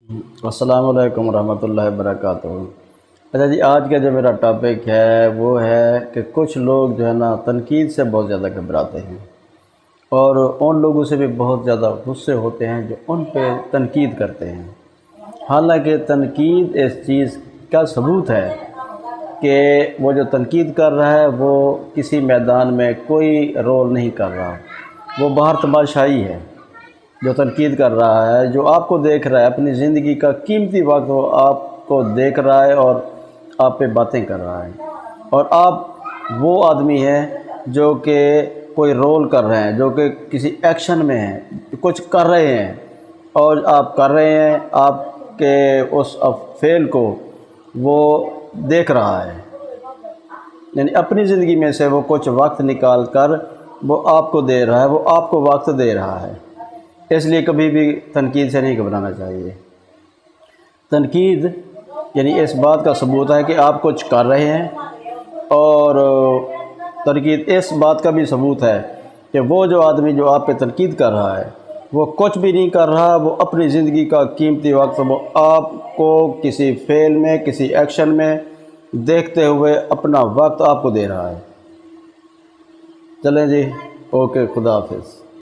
السلام علیکم ورحمۃ اللہ وبرکاتہ۔ اچھا جی، آج کا جو میرا ٹاپک ہے وہ ہے کہ کچھ لوگ جو ہے نا تنقید سے بہت زیادہ گھبراتے ہیں، اور ان لوگوں سے بھی بہت زیادہ غصے ہوتے ہیں جو ان پہ تنقید کرتے ہیں۔ حالانکہ تنقید اس چیز کا ثبوت ہے کہ وہ جو تنقید کر رہا ہے وہ کسی میدان میں کوئی رول نہیں کر رہا، وہ باہر تماشائی ہے۔ جو تنقید کر رہا ہے، جو آپ کو دیکھ رہا ہے، اپنی زندگی کا قیمتی وقت وہ آپ کو دیکھ رہا ہے اور آپ پہ باتیں کر رہا ہے، اور آپ وہ آدمی ہیں جو کہ کوئی رول کر رہے ہیں، جو کہ کسی ایکشن میں ہیں، کچھ کر رہے ہیں، اور آپ کر رہے ہیں، آپ کے اس فعل کو وہ دیکھ رہا ہے، یعنی اپنی زندگی میں سے وہ کچھ وقت نکال کر وہ آپ کو دے رہا ہے، وہ آپ کو وقت دے رہا ہے۔ اس لیے کبھی بھی تنقید سے نہیں گھبرانا چاہیے۔ تنقید یعنی اس بات کا ثبوت ہے کہ آپ کچھ کر رہے ہیں، اور تنقید اس بات کا بھی ثبوت ہے کہ وہ جو آدمی جو آپ پہ تنقید کر رہا ہے وہ کچھ بھی نہیں کر رہا، وہ اپنی زندگی کا قیمتی وقت وہ آپ کو کسی فعل میں، کسی ایکشن میں دیکھتے ہوئے اپنا وقت آپ کو دے رہا ہے۔ چلیں جی، اوکے، خدا حافظ۔